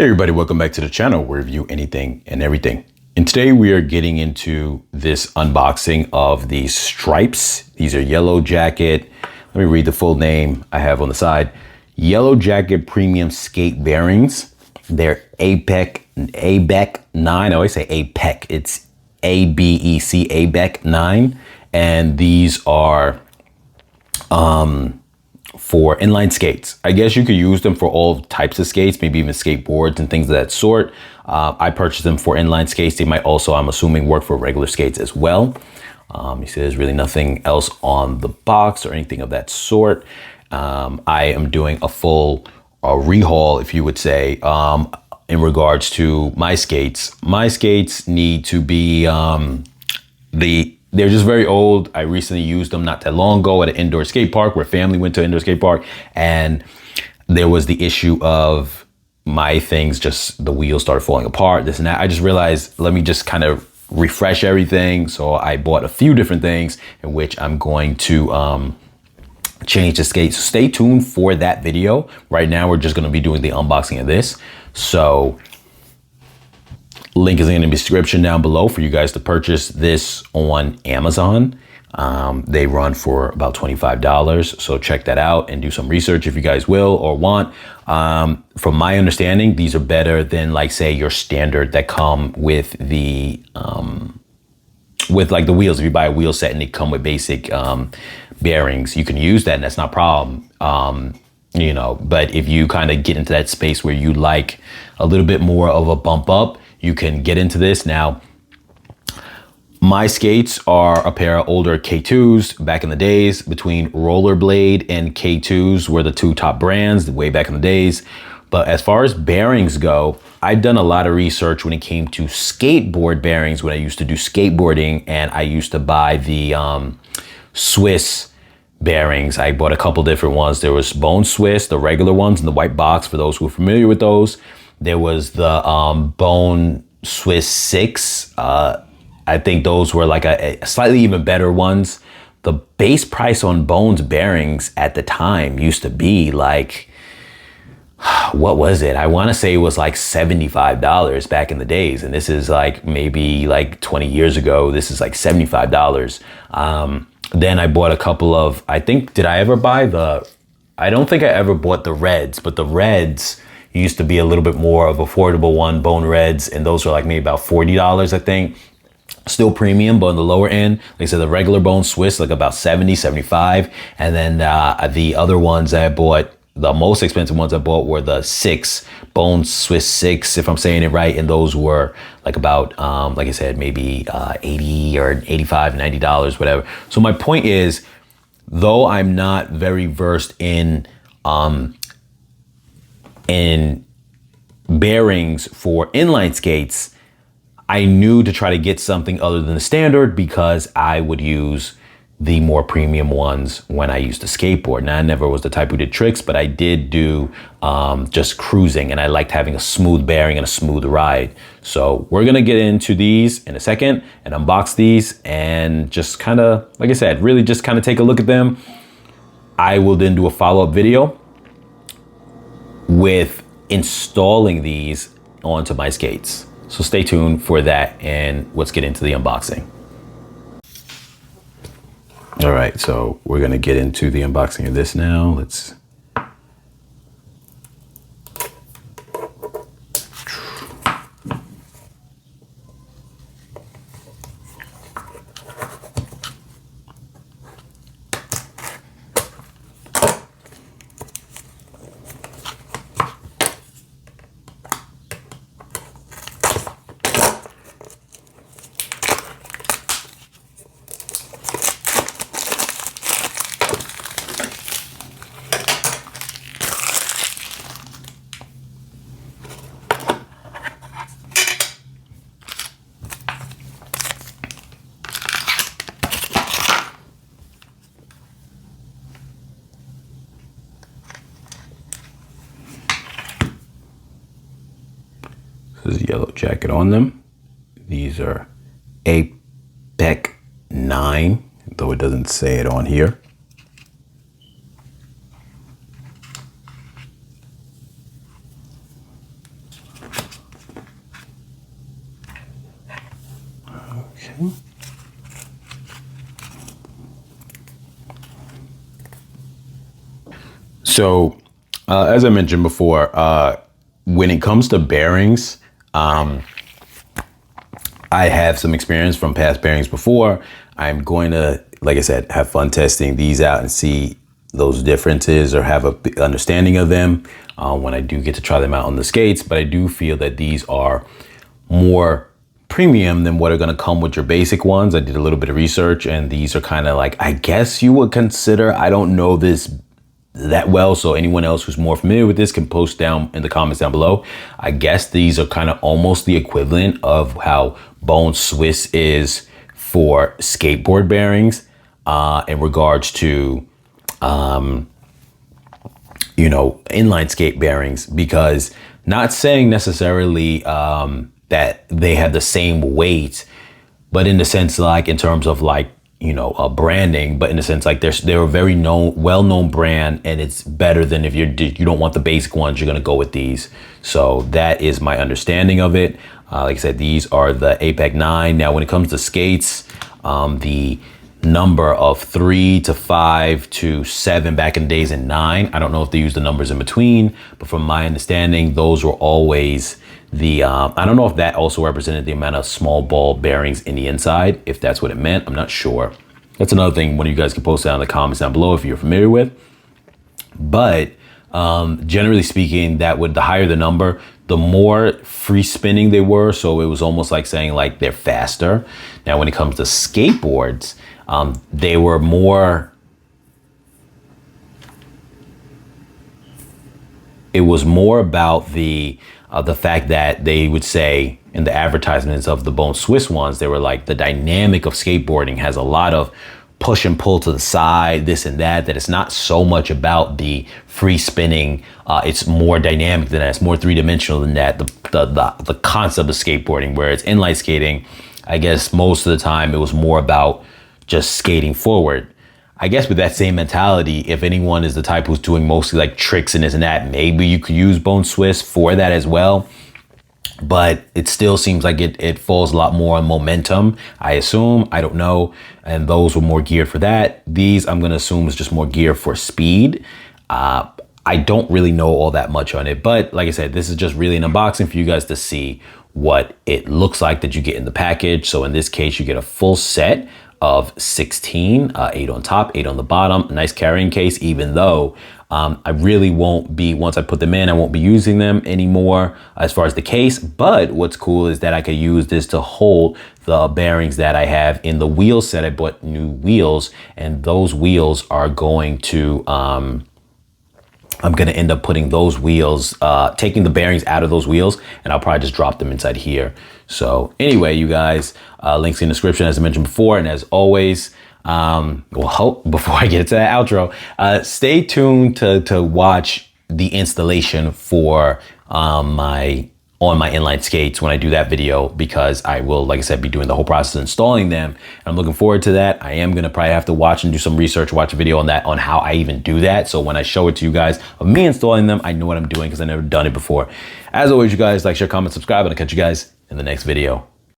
Hey everybody, welcome back to the channel where we review anything and everything. And today we are getting into this unboxing of these stripes. These are Yellow Jacket. Let me read the full name I have on the side. Yellow Jacket Premium Skate Bearings. They're ABEC 9. I always say ABEC. It's ABEC, ABEC 9. And these are for inline skates. I guess you could use them for all types of skates, maybe even skateboards and things of that sort. I purchased them for inline skates. They might also, I'm assuming, work for regular skates as well. You see there's really nothing else on the box or anything of that sort. I am doing a full rehaul, if you would say, in regards to my skates. My skates need to be, they're just very old. I recently used them not that long ago at an indoor skate park where family went to an indoor skate park. And there was the issue of my things, just the wheels started falling apart, this and that. I just realized, let me just kind of refresh everything. So I bought a few different things in which I'm going to change the skates. So stay tuned for that video. Right now, we're just going to be doing the unboxing of this. So link is in the description down below for you guys to purchase this on Amazon. They run for about $25. So check that out and do some research if you guys will or want. From my understanding, these are better than, like, say, your standard that come with the like the wheels. If you buy a wheel set and they come with basic bearings, you can use that and that's not a problem. You know, but if you kind of get into that space where you like a little bit more of a bump up, you can get into this. Now, my skates are a pair of older K2s back in the days. Between Rollerblade and K2s were the two top brands way back in the days. But as far as bearings go, I've done a lot of research when it came to skateboard bearings when I used to do skateboarding, and I used to buy the Swiss bearings. I bought a couple different ones. There was Bone Swiss, the regular ones in the white box for those who are familiar with those. There was the Bone Swiss 6. I think those were like a slightly even better ones. The base price on Bone's bearings at the time used to be like, what was it? I want to say it was like $75 back in the days. And this is like maybe like 20 years ago. This is like $75. Then I bought a couple of, I think, did I ever buy I don't think I ever bought the Reds, but the Reds used to be a little bit more of affordable one, Bone Reds, and those were like maybe about $40, I think. Still premium, but on the lower end. Like I said, the regular Bone Swiss, like about 70, 75. And then the other ones I bought, the most expensive ones I bought were the 6, Bone Swiss 6, if I'm saying it right. And those were like about, like I said, maybe 80 or 85, $90, whatever. So my point is, though I'm not very versed in bearings for inline skates, I knew to try to get something other than the standard because I would use the more premium ones when I used to skateboard. Now, I never was the type who did tricks, but I did do just cruising, and I liked having a smooth bearing and a smooth ride. So we're gonna get into these in a second and unbox these and just kind of, like I said, really just kind of take a look at them. I will then do a follow-up video with installing these onto my skates. So stay tuned for that, and let's get into the unboxing. All right, so we're gonna get into the unboxing of this now. Let's There's a Yellow Jacket on them. These are ABEC 9, though it doesn't say it on here. So, as I mentioned before, when it comes to bearings, I have some experience from past bearings before. I'm going to, like I said, have fun testing these out and see those differences or have a understanding of them when I do get to try them out on the skates. But I do feel that these are more premium than what are going to come with your basic ones. I did a little bit of research, and these are kind of like, I guess you would consider, I don't know this that well, so anyone else who's more familiar with this can post down in the comments down below. I guess these are kind of almost the equivalent of how bone Swiss is for skateboard bearings in regards to inline skate bearings, because not saying necessarily that they have the same weight, but in the sense, like in terms of like, branding, but in a sense, like they're a very well-known brand, and it's better than if you don't want the basic ones, you're gonna go with these. So that is my understanding of it. Like I said, these are the ABEC 9. Now, when it comes to skates, the number of 3 to 5 to 7 back in the days, and 9, I don't know if they use the numbers in between, but from my understanding, those were always the I don't know if that also represented the amount of small ball bearings in the inside, if that's what it meant. I'm not sure. That's another thing one of you guys can post down in the comments down below if you're familiar with. But generally speaking, the higher the number, the more free spinning they were. So it was almost like saying like they're faster. Now, when it comes to skateboards, they were more, it was more about the fact that they would say in the advertisements of the Bone Swiss ones, they were like, the dynamic of skateboarding has a lot of push and pull to the side, this and that it's not so much about the free spinning. It's more dynamic than that. It's more three-dimensional than that. The concept of skateboarding, where it's inline skating, I guess most of the time it was more about just skating forward. I guess with that same mentality, if anyone is the type who's doing mostly like tricks and this and that, maybe you could use Bone Swiss for that as well. But it still seems like it falls a lot more on momentum, I assume. I don't know. And those were more geared for that. These, I'm going to assume, is just more geared for speed. I don't really know all that much on it. But like I said, this is just really an unboxing for you guys to see what it looks like that you get in the package. So in this case, you get a full set of 16, 8 on top, 8 on the bottom, a nice carrying case, even though I really won't be, once I put them in, I won't be using them anymore as far as the case. But what's cool is that I could use this to hold the bearings that I have in the wheel set. I bought new wheels, and those wheels are going to, I'm going to end up putting those wheels, taking the bearings out of those wheels, and I'll probably just drop them inside here. So anyway, you guys, links in the description, as I mentioned before. And as always, before I get to that outro, stay tuned to watch the installation for my inline skates when I do that video, because I will, like I said, be doing the whole process of installing them. And I'm looking forward to that. I am going to probably have to watch and do some research, watch a video on that, on how I even do that. So when I show it to you guys of me installing them, I know what I'm doing because I've never done it before. As always, you guys, like, share, comment, subscribe, and I'll catch you guys in the next video.